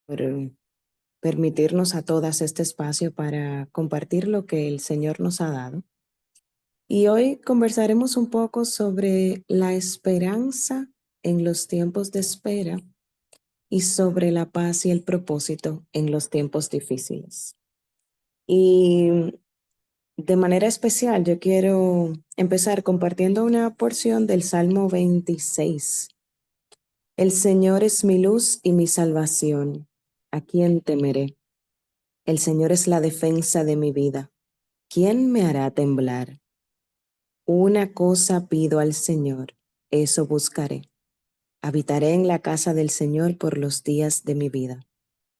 por permitirnos a todas este espacio para compartir lo que el Señor nos ha dado. Y hoy conversaremos un poco sobre la esperanza en los tiempos de espera y sobre la paz y el propósito en los tiempos difíciles. Y de manera especial yo quiero empezar compartiendo una porción del Salmo 26. El Señor es mi luz y mi salvación. ¿A quién temeré? El Señor es la defensa de mi vida. ¿Quién me hará temblar? Una cosa pido al Señor, eso buscaré. Habitaré en la casa del Señor por los días de mi vida.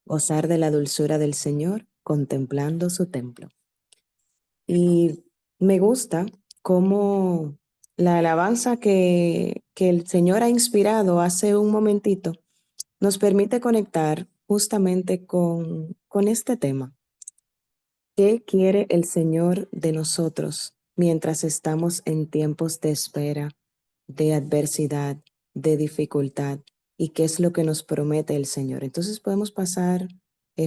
Gozar de la dulzura del Señor, contemplando su templo. Y me gusta cómo la alabanza que el Señor ha inspirado hace un momentito nos permite conectar justamente con este tema. ¿Qué quiere el Señor de nosotros mientras estamos en tiempos de espera, de adversidad, de dificultad? ¿Y qué es lo que nos promete el Señor? Entonces podemos pasar,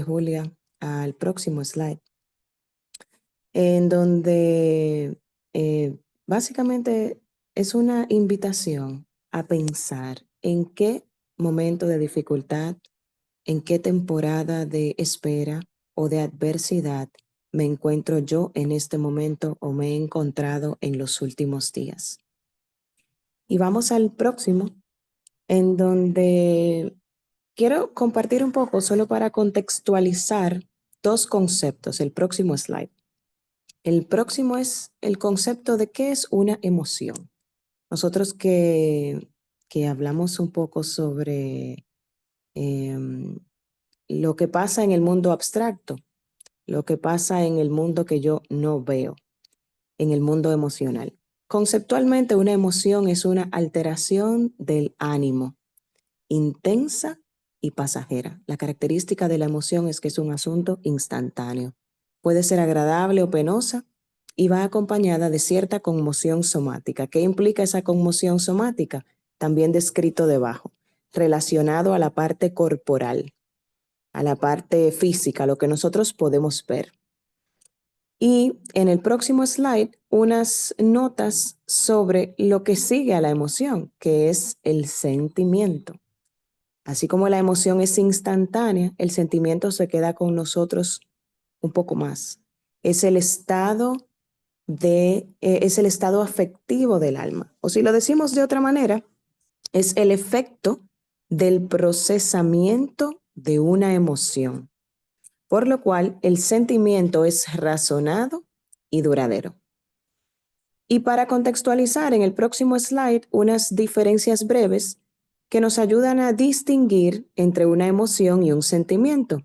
Julia, al próximo slide, en donde básicamente es una invitación a pensar en qué momento de dificultad, en qué temporada de espera o de adversidad me encuentro yo en este momento o me he encontrado en los últimos días. Y vamos al próximo, en donde quiero compartir un poco solo para contextualizar dos conceptos. El próximo slide. El próximo es el concepto de qué es una emoción. Nosotros que hablamos un poco sobre lo que pasa en el mundo abstracto, lo que pasa en el mundo que yo no veo, en el mundo emocional. Conceptualmente, una emoción es una alteración del ánimo, intensa y pasajera. La característica de la emoción es que es un asunto instantáneo. Puede ser agradable o penosa y va acompañada de cierta conmoción somática. ¿Qué implica esa conmoción somática? También descrito debajo, relacionado a la parte corporal, a la parte física, lo que nosotros podemos ver. Y en el próximo slide, unas notas sobre lo que sigue a la emoción, que es el sentimiento. Así como la emoción es instantánea, el sentimiento se queda con nosotros un poco más. Es el estado es el estado afectivo del alma. O si lo decimos de otra manera, es el efecto del procesamiento de una emoción, por lo cual el sentimiento es razonado y duradero. Y para contextualizar en el próximo slide unas diferencias breves que nos ayudan a distinguir entre una emoción y un sentimiento.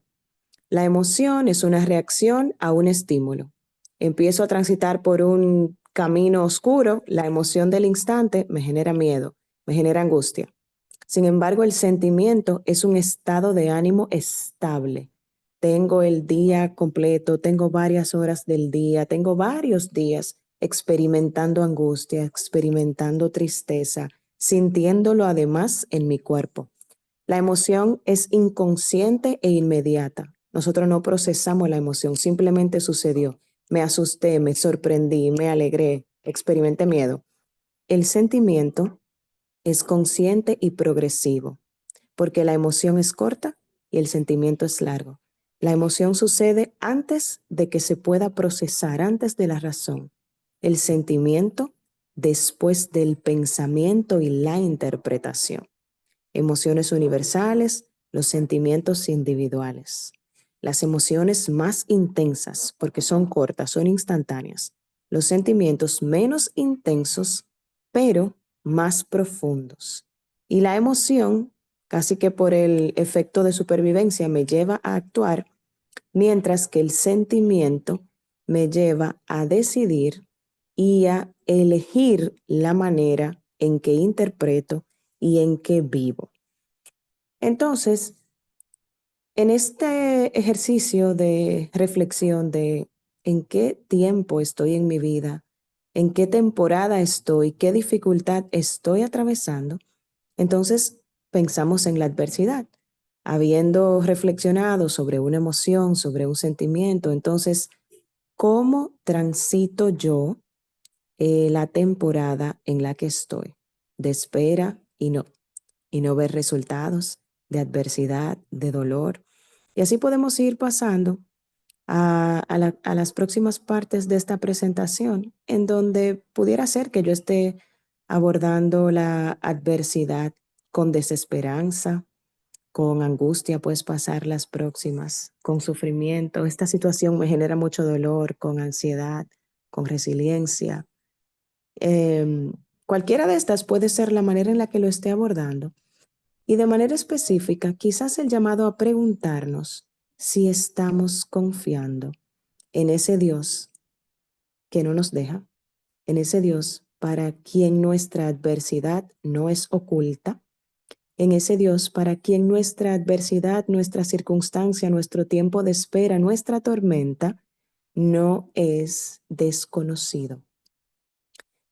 La emoción es una reacción a un estímulo. Empiezo a transitar por un camino oscuro, la emoción del instante me genera miedo, me genera angustia. Sin embargo, el sentimiento es un estado de ánimo estable. Tengo el día completo, tengo varias horas del día, tengo varios días experimentando angustia, experimentando tristeza, sintiéndolo además en mi cuerpo. La emoción es inconsciente e inmediata. Nosotros no procesamos la emoción, simplemente sucedió. Me asusté, me sorprendí, me alegré, experimenté miedo. El sentimiento es consciente y progresivo, porque la emoción es corta y el sentimiento es largo. La emoción sucede antes de que se pueda procesar, antes de la razón. El sentimiento después del pensamiento y la interpretación. Emociones universales, los sentimientos individuales. Las emociones más intensas, porque son cortas, son instantáneas. Los sentimientos menos intensos, pero más profundos. Y la emoción, casi que por el efecto de supervivencia, me lleva a actuar, mientras que el sentimiento me lleva a decidir y a elegir la manera en que interpreto y en que vivo. Entonces, en este ejercicio de reflexión de en qué tiempo estoy en mi vida, en qué temporada estoy, qué dificultad estoy atravesando, entonces pensamos en la adversidad. habiendo reflexionado sobre una emoción, sobre un sentimiento, entonces, ¿cómo transito yo la temporada en la que estoy? De espera y no ver resultados, de adversidad, de dolor. Y así podemos ir pasando a las próximas partes de esta presentación, en donde pudiera ser que yo esté abordando la adversidad con desesperanza, con angustia, pues pasar las próximas, con sufrimiento. Esta situación me genera mucho dolor, con ansiedad, con resiliencia. Cualquiera de estas puede ser la manera en la que lo esté abordando. Y de manera específica, quizás el llamado a preguntarnos si estamos confiando en ese Dios que no nos deja, en ese Dios para quien nuestra adversidad no es oculta, en ese Dios para quien nuestra adversidad, nuestra circunstancia, nuestro tiempo de espera, nuestra tormenta no es desconocido.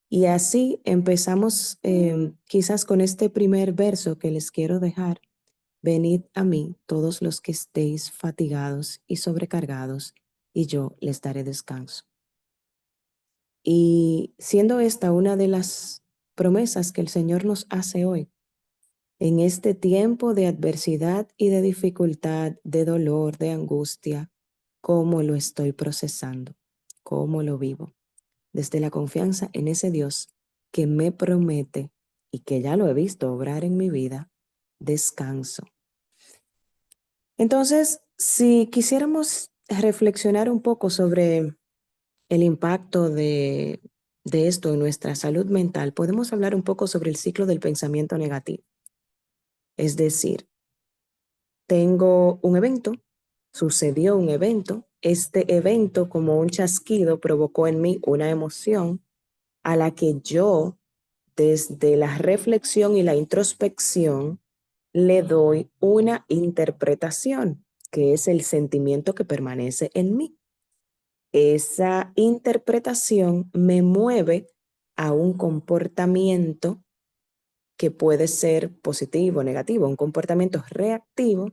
Y así empezamos quizás con este primer verso que les quiero dejar. Venid a mí todos los que estéis fatigados y sobrecargados, y yo les daré descanso. Y siendo esta una de las promesas que el Señor nos hace hoy, en este tiempo de adversidad y de dificultad, de dolor, de angustia, ¿cómo lo estoy procesando? ¿Cómo lo vivo? Desde la confianza en ese Dios que me promete y que ya lo he visto obrar en mi vida, descanso. Entonces, si quisiéramos reflexionar un poco sobre el impacto de esto en nuestra salud mental, podemos hablar un poco sobre el ciclo del pensamiento negativo. Es decir, tengo un evento, sucedió un evento, este evento como un chasquido provocó en mí una emoción a la que yo, desde la reflexión y la introspección, le doy una interpretación, que es el sentimiento que permanece en mí. Esa interpretación me mueve a un comportamiento que puede ser positivo o negativo, un comportamiento reactivo,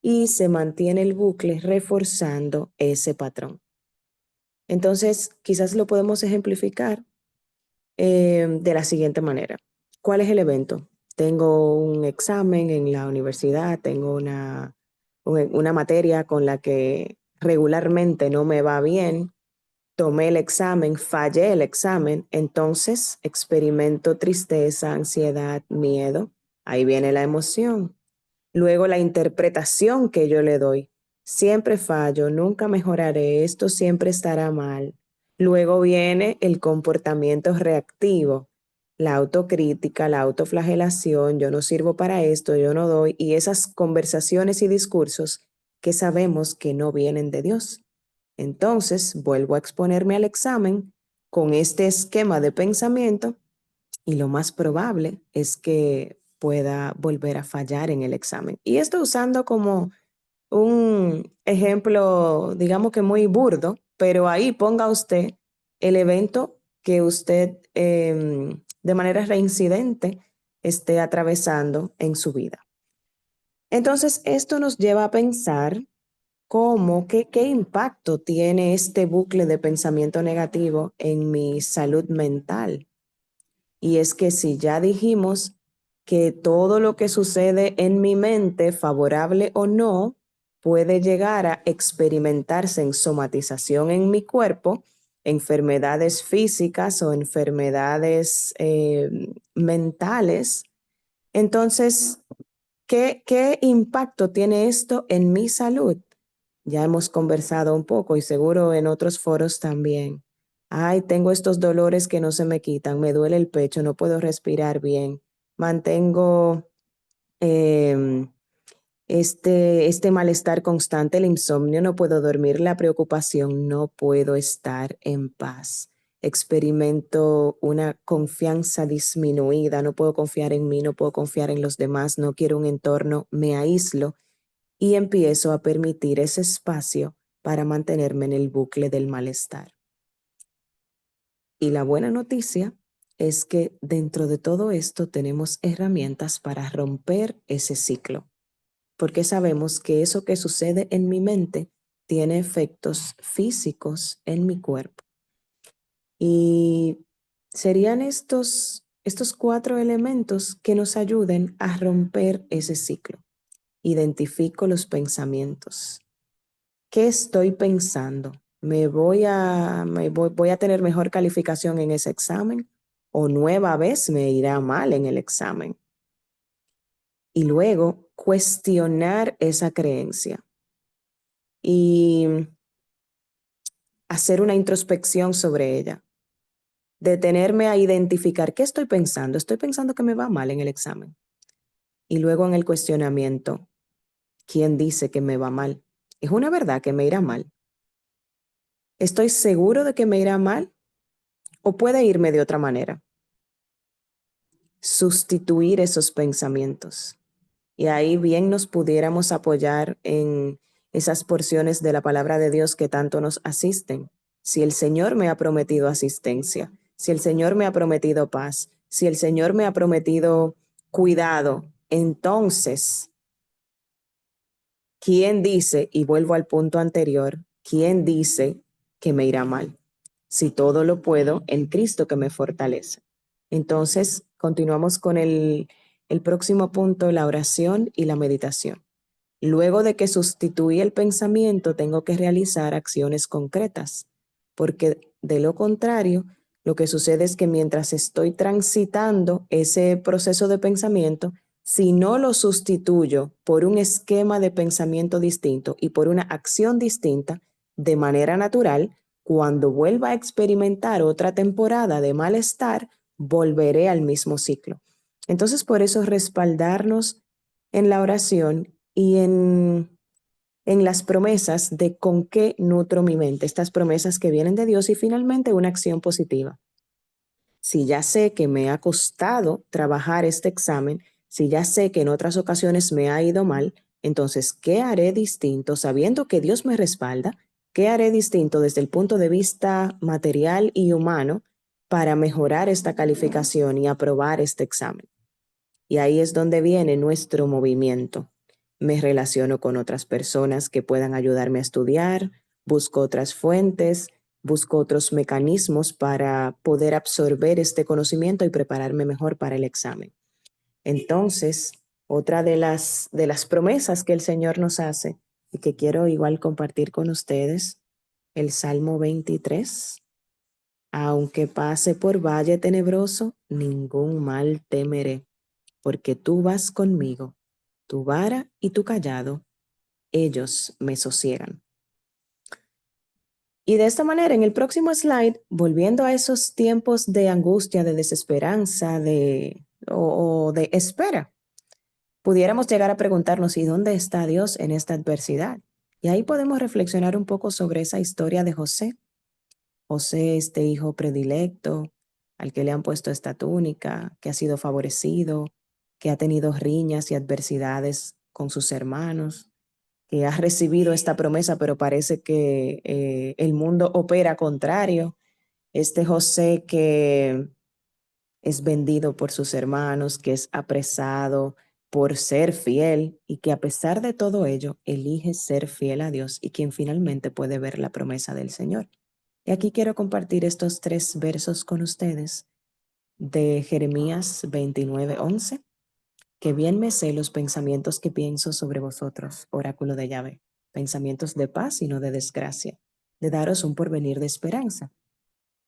y se mantiene el bucle reforzando ese patrón. Entonces, quizás lo podemos ejemplificar de la siguiente manera. ¿Cuál es el evento? Tengo un examen en la universidad, tengo una materia con la que regularmente no me va bien, tomé el examen, fallé el examen, entonces experimento tristeza, ansiedad, miedo. Ahí viene la emoción. Luego la interpretación que yo le doy. Siempre fallo, nunca mejoraré, esto siempre estará mal. Luego viene el comportamiento reactivo, la autocrítica, la autoflagelación, yo no sirvo para esto, yo no doy, y esas conversaciones y discursos que sabemos que no vienen de Dios. Entonces vuelvo a exponerme al examen con este esquema de pensamiento y lo más probable es que pueda volver a fallar en el examen. Y esto usando como un ejemplo, digamos que muy burdo, pero ahí ponga usted el evento que usted de manera reincidente esté atravesando en su vida. Entonces, esto nos lleva a pensar qué impacto tiene este bucle de pensamiento negativo en mi salud mental. Y es que si ya dijimos que todo lo que sucede en mi mente, favorable o no, puede llegar a experimentarse en somatización en mi cuerpo, enfermedades físicas o enfermedades mentales, entonces, ¿qué impacto tiene esto en mi salud? Ya hemos conversado un poco y seguro en otros foros también. Ay, tengo estos dolores que no se me quitan, me duele el pecho, no puedo respirar bien, mantengo em, este malestar constante, el insomnio, no puedo dormir, la preocupación, no puedo estar en paz. Experimento una confianza disminuida, no puedo confiar en mí, no puedo confiar en los demás, no quiero un entorno, me aíslo y empiezo a permitir ese espacio para mantenerme en el bucle del malestar. Y la buena noticia es que dentro de todo esto tenemos herramientas para romper ese ciclo. porque sabemos que eso que sucede en mi mente tiene efectos físicos en mi cuerpo. Y serían estos 4 elementos que nos ayuden a romper ese ciclo. Identifico los pensamientos. ¿Qué estoy pensando? ¿Voy a tener mejor calificación en ese examen? ¿O nueva vez me irá mal en el examen? Y luego cuestionar esa creencia y hacer una introspección sobre ella. Detenerme a identificar qué estoy pensando. Estoy pensando que me va mal en el examen. Y luego en el cuestionamiento, ¿quién dice que me va mal? ¿Es una verdad que me irá mal? ¿Estoy seguro de que me irá mal? ¿O puede irme de otra manera? Sustituir esos pensamientos. Y ahí bien nos pudiéramos apoyar en esas porciones de la palabra de Dios que tanto nos asisten. Si el Señor me ha prometido asistencia, si el Señor me ha prometido paz, si el Señor me ha prometido cuidado, entonces, ¿quién dice, y vuelvo al punto anterior, quién dice que me irá mal? Si todo lo puedo en Cristo que me fortalece. Entonces, continuamos con el próximo punto, la oración y la meditación. Luego de que sustituí el pensamiento, tengo que realizar acciones concretas, porque de lo contrario, lo que sucede es que mientras estoy transitando ese proceso de pensamiento, si no lo sustituyo por un esquema de pensamiento distinto y por una acción distinta, de manera natural, cuando vuelva a experimentar otra temporada de malestar, volveré al mismo ciclo. Entonces, por eso respaldarnos en la oración y en las promesas de con qué nutro mi mente, estas promesas que vienen de Dios y finalmente una acción positiva. Si ya sé que me ha costado trabajar este examen, si ya sé que en otras ocasiones me ha ido mal, entonces, ¿qué haré distinto sabiendo que Dios me respalda? ¿Qué haré distinto desde el punto de vista material y humano para mejorar esta calificación y aprobar este examen? Y ahí es donde viene nuestro movimiento. Me relaciono con otras personas que puedan ayudarme a estudiar, busco otras fuentes, busco otros mecanismos para poder absorber este conocimiento y prepararme mejor para el examen. Entonces, otra de las promesas que el Señor nos hace y que quiero igual compartir con ustedes, el Salmo 23. Aunque pase por valle tenebroso, ningún mal temeré, porque tú vas conmigo, tu vara y tu callado, ellos me sosiegan. Y de esta manera, en el próximo slide, volviendo a esos tiempos de angustia, de desesperanza, o de espera, pudiéramos llegar a preguntarnos, ¿y dónde está Dios en esta adversidad? Y ahí podemos reflexionar un poco sobre esa historia de José. José, este hijo predilecto, al que le han puesto esta túnica, que ha sido favorecido, que ha tenido riñas y adversidades con sus hermanos, que ha recibido esta promesa, pero parece que el mundo opera contrario. Este José que es vendido por sus hermanos, que es apresado por ser fiel y que a pesar de todo ello elige ser fiel a Dios y quien finalmente puede ver la promesa del Señor. Y aquí quiero compartir estos 3 versos con ustedes de Jeremías 29:11, que bien me sé los pensamientos que pienso sobre vosotros, oráculo de Yahvé, pensamientos de paz y no de desgracia, de daros un porvenir de esperanza.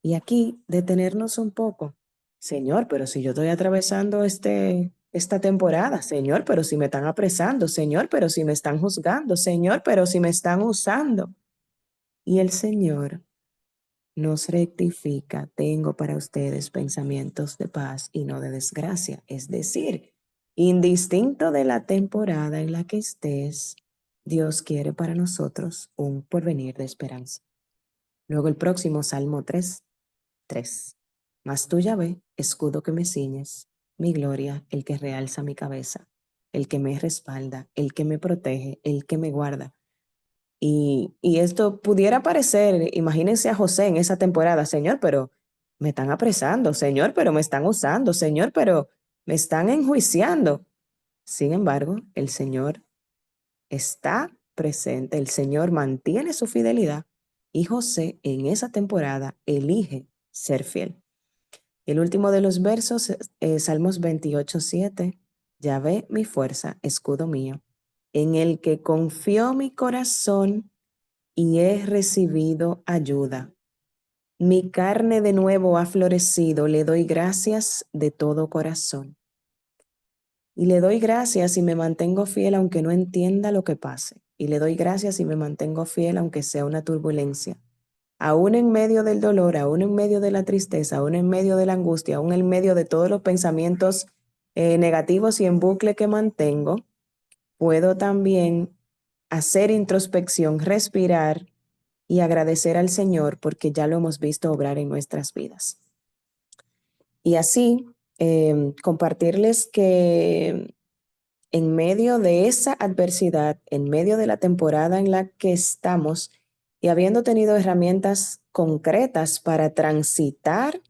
Y aquí detenernos un poco. Señor, pero si yo estoy atravesando esta temporada, Señor, pero si me están apresando, Señor, pero si me están juzgando, Señor, pero si me están usando. Y el Señor nos rectifica, tengo para ustedes pensamientos de paz y no de desgracia. Es decir, indistinto de la temporada en la que estés, Dios quiere para nosotros un porvenir de esperanza. Luego el próximo, Salmo 3:3. Mas tú, Yahvé, escudo que me ciñes, mi gloria, el que realza mi cabeza, el que me respalda, el que me protege, el que me guarda. Y esto pudiera parecer, imagínense a José en esa temporada, Señor, pero me están apresando, Señor, pero me están usando, Señor, pero me están enjuiciando. Sin embargo, el Señor está presente, el Señor mantiene su fidelidad y José en esa temporada elige ser fiel. El último de los versos, Salmos 28:7, Yahvé mi fuerza, escudo mío, en el que confió mi corazón y he recibido ayuda. Mi carne de nuevo ha florecido, le doy gracias de todo corazón. Y le doy gracias y me mantengo fiel aunque no entienda lo que pase. Y le doy gracias y me mantengo fiel aunque sea una turbulencia. Aún en medio del dolor, aún en medio de la tristeza, aún en medio de la angustia, aún en medio de todos los pensamientos negativos y en bucle que mantengo, puedo también hacer introspección, respirar y agradecer al Señor porque ya lo hemos visto obrar en nuestras vidas. Y así, compartirles que en medio de esa adversidad, en medio de la temporada en la que estamos y habiendo tenido herramientas concretas para transitar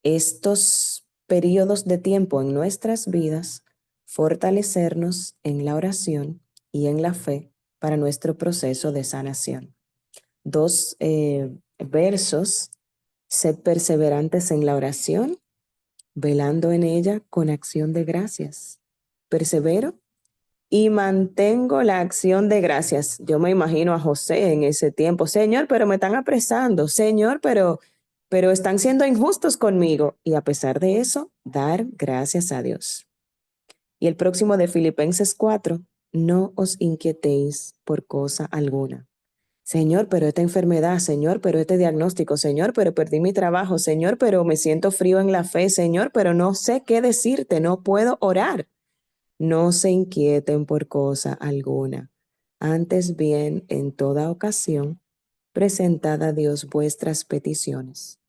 estos periodos de tiempo en nuestras vidas, fortalecernos en la oración y en la fe para nuestro proceso de sanación. Dos versos: sed perseverantes en la oración, velando en ella con acción de gracias. Persevero y mantengo la acción de gracias. Yo me imagino a José en ese tiempo. Señor, pero me están apresando. Señor, pero están siendo injustos conmigo. Y a pesar de eso, dar gracias a Dios. Y el próximo de Filipenses 4, no os inquietéis por cosa alguna. Señor, pero esta enfermedad, Señor, pero este diagnóstico, Señor, pero perdí mi trabajo, Señor, pero me siento frío en la fe, Señor, pero no sé qué decirte, no puedo orar. No se inquieten por cosa alguna. Antes bien, en toda ocasión, presentad a Dios vuestras peticiones,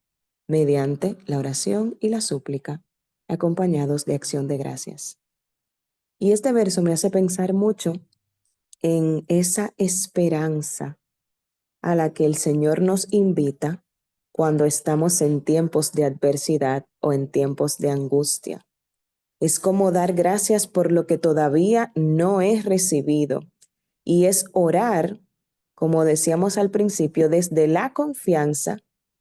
mediante la oración y la súplica, acompañados de acción de gracias. Y este verso me hace pensar mucho en esa esperanza a la que el Señor nos invita cuando estamos en tiempos de adversidad o en tiempos de angustia. Es como dar gracias por lo que todavía no he recibido. Y es orar, como decíamos al principio, desde la confianza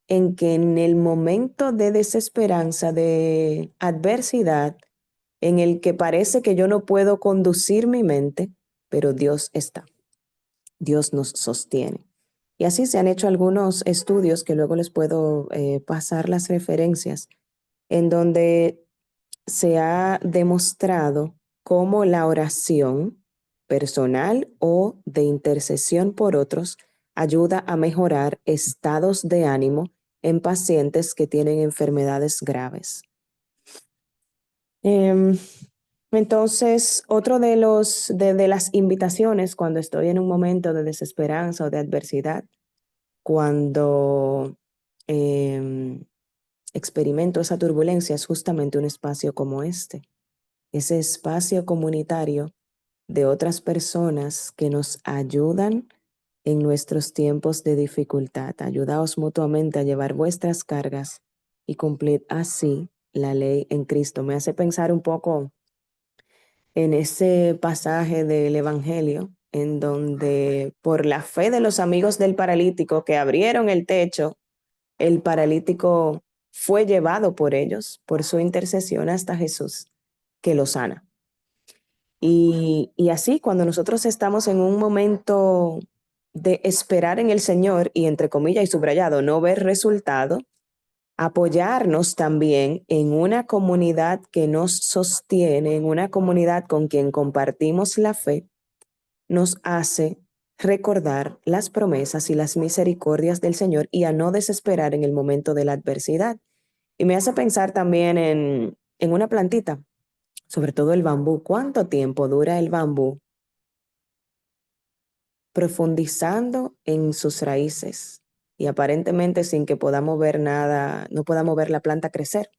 en que en el momento de desesperanza, de adversidad, en el que parece que yo no puedo conducir mi mente, pero Dios está. Dios nos sostiene. Y así se han hecho algunos estudios que luego les puedo pasar las referencias, en donde se ha demostrado cómo la oración personal o de intercesión por otros ayuda a mejorar estados de ánimo en pacientes que tienen enfermedades graves. Entonces, otro de las invitaciones cuando estoy en un momento de desesperanza o de adversidad, cuando experimento esa turbulencia, es justamente un espacio como este, ese espacio comunitario de otras personas que nos ayudan en nuestros tiempos de dificultad. Ayudaos mutuamente a llevar vuestras cargas y cumplir así la ley en Cristo. Me hace pensar un poco en ese pasaje del Evangelio en donde por la fe de los amigos del paralítico que abrieron el techo, el paralítico fue llevado por ellos, por su intercesión hasta Jesús, que lo sana. Y así, cuando nosotros estamos en un momento de esperar en el Señor y entre comillas y subrayado, no ver resultado, apoyarnos también en una comunidad que nos sostiene, en una comunidad con quien compartimos la fe, nos hace recordar las promesas y las misericordias del Señor y a no desesperar en el momento de la adversidad. Y me hace pensar también en una plantita, sobre todo el bambú. ¿Cuánto tiempo dura el bambú profundizando en sus raíces y aparentemente sin que podamos ver nada, no podamos ver la planta crecer?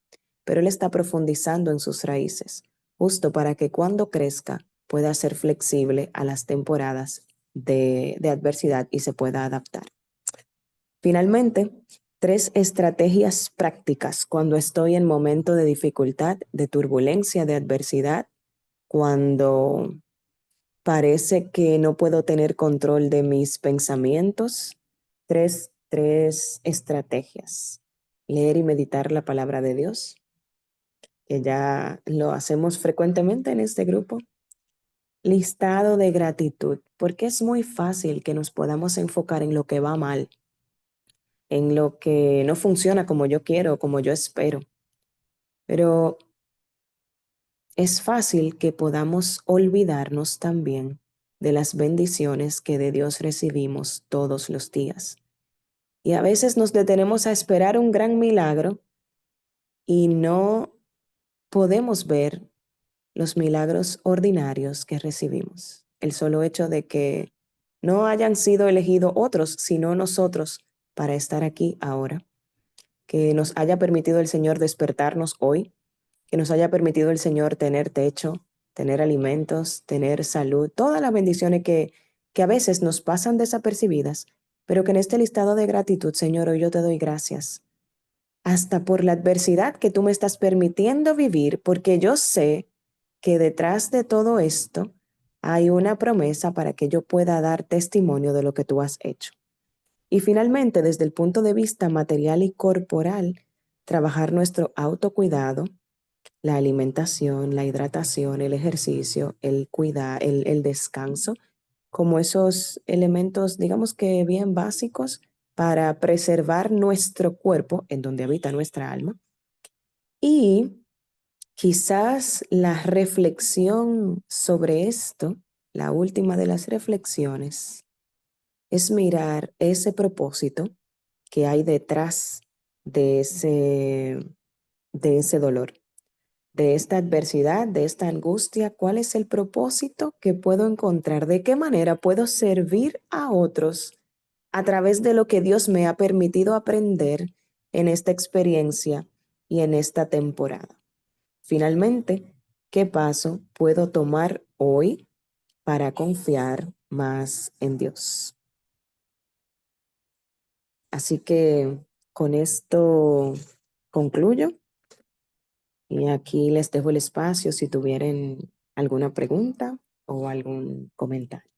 Pero él está profundizando en sus raíces, justo para que cuando crezca pueda ser flexible a las temporadas de adversidad y se pueda adaptar. Finalmente, 3 estrategias prácticas cuando estoy en momento de dificultad, de turbulencia, de adversidad, cuando Parece que no puedo tener control de mis pensamientos. Tres estrategias. Leer y meditar la palabra de Dios, que ya lo hacemos frecuentemente en este grupo. Listado de gratitud, porque es muy fácil que nos podamos enfocar en lo que va mal, en lo que no funciona como yo quiero, como yo espero. Pero es fácil que podamos olvidarnos también de las bendiciones que de Dios recibimos todos los días. Y a veces nos detenemos a esperar un gran milagro y no podemos ver los milagros ordinarios que recibimos. El solo hecho de que no hayan sido elegidos otros, sino nosotros, para estar aquí ahora. Que nos haya permitido el Señor despertarnos hoy, que nos haya permitido el Señor tener techo, tener alimentos, tener salud, todas las bendiciones que a veces nos pasan desapercibidas, pero que en este listado de gratitud, Señor, hoy yo te doy gracias, hasta por la adversidad que tú me estás permitiendo vivir, porque yo sé que detrás de todo esto hay una promesa para que yo pueda dar testimonio de lo que tú has hecho. Y finalmente, desde el punto de vista material y corporal, trabajar nuestro autocuidado, la alimentación, la hidratación, el ejercicio, el descanso, como esos elementos, digamos que bien básicos para preservar nuestro cuerpo, en donde habita nuestra alma. Y quizás la reflexión sobre esto, la última de las reflexiones, es mirar ese propósito que hay detrás de ese dolor, de esta adversidad, de esta angustia. ¿Cuál es el propósito que puedo encontrar? ¿De qué manera puedo servir a otros a través de lo que Dios me ha permitido aprender en esta experiencia y en esta temporada? Finalmente, ¿qué paso puedo tomar hoy para confiar más en Dios? Así que con esto concluyo y aquí les dejo el espacio si tuvieran alguna pregunta o algún comentario.